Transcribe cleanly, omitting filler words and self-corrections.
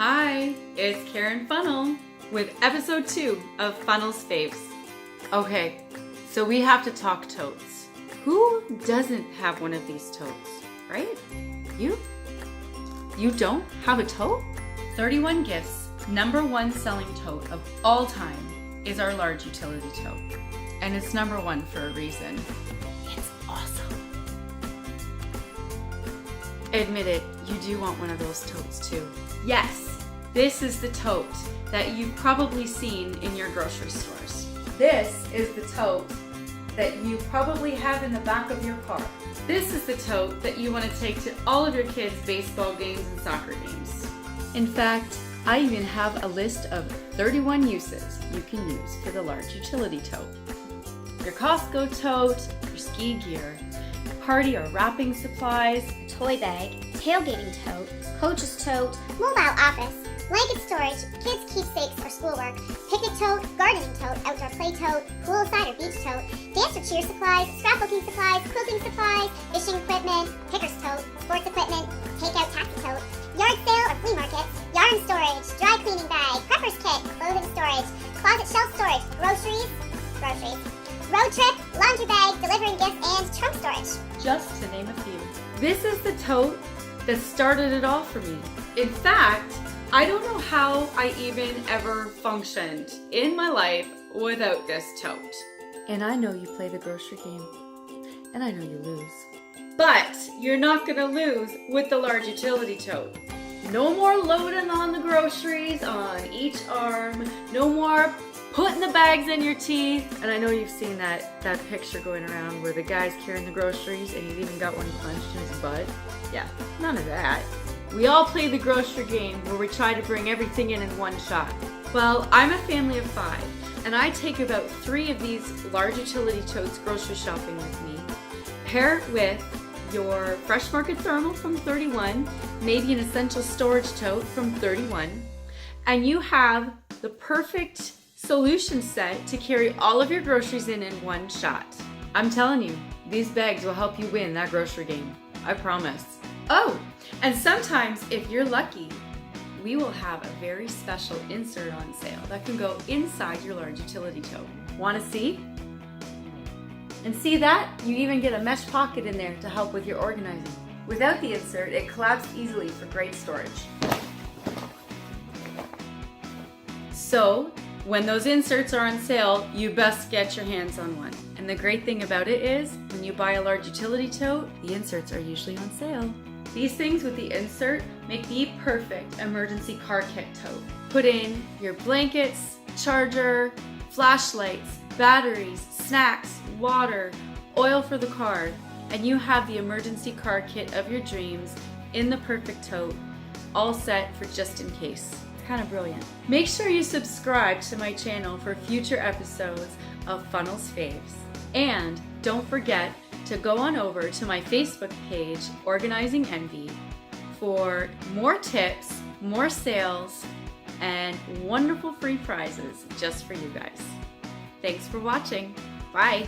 Hi, it's Karen Funnell with episode 2 of Funnell's Faves. Okay, so we have to talk totes. Who doesn't have one of these totes, right? You? You don't have a tote? 31 Gifts' #1 selling tote of all time is our large utility tote. And it's #1 for a reason. It's awesome. Admit it, you do want one of those totes too. Yes, this is the tote that you've probably seen in your grocery stores. This is the tote that you probably have in the back of your car. This is the tote that you want to take to all of your kids' baseball games and soccer games. In fact, I even have a list of 31 uses you can use for the large utility tote. Your Costco tote, your ski gear, party or wrapping supplies, toy bag, tailgating tote, coach's tote, mobile office, blanket storage, kids' keepsakes or schoolwork, picnic tote, gardening tote, outdoor play tote, poolside or beach tote, dance or cheer supplies, scrapbooking supplies, quilting supplies, fishing equipment, picker's tote, sports equipment, takeout taxi tote, yard sale or flea market, yarn storage, dry cleaning bag, prepper's kit, clothing storage, closet shelf storage, groceries, road trip, laundry bag, delivering gifts, and trunk storage. Just to name a few. This is the tote that started it all for me. In fact, I don't know how I even ever functioned in my life without this tote. And I know you play the grocery game, and I know you lose. But you're not gonna lose with the large utility tote. No more loading on the groceries on each arm, no more putting the bags in your teeth. And I know you've seen that picture going around where the guy's carrying the groceries and he's even got one punched in his butt. Yeah, none of that. We all play the grocery game where we try to bring everything in one shot. Well, I'm a family of 5, and I take about 3 of these large utility totes grocery shopping with me. Pair it with your Fresh Market Thermal from 31, maybe an Essential Storage Tote from 31, and you have the perfect solution set to carry all of your groceries in one shot. I'm telling you, these bags will help you win that grocery game. I promise. Oh, and sometimes if you're lucky, we will have a very special insert on sale that can go inside your large utility tote. Want to see? And see that? You even get a mesh pocket in there to help with your organizing. Without the insert, it collapses easily for great storage. So, when those inserts are on sale, you best get your hands on one. And the great thing about it is, when you buy a large utility tote, the inserts are usually on sale. These things with the insert make the perfect emergency car kit tote. Put in your blankets, charger, flashlights, batteries, snacks, water, oil for the car, and you have the emergency car kit of your dreams in the perfect tote, all set for just in case. Kind of brilliant. Make sure you subscribe to my channel for future episodes of Funnell's Faves. And don't forget to go on over to my Facebook page, Organizing Envy, for more tips, more sales, and wonderful free prizes just for you guys. Thanks for watching. Bye.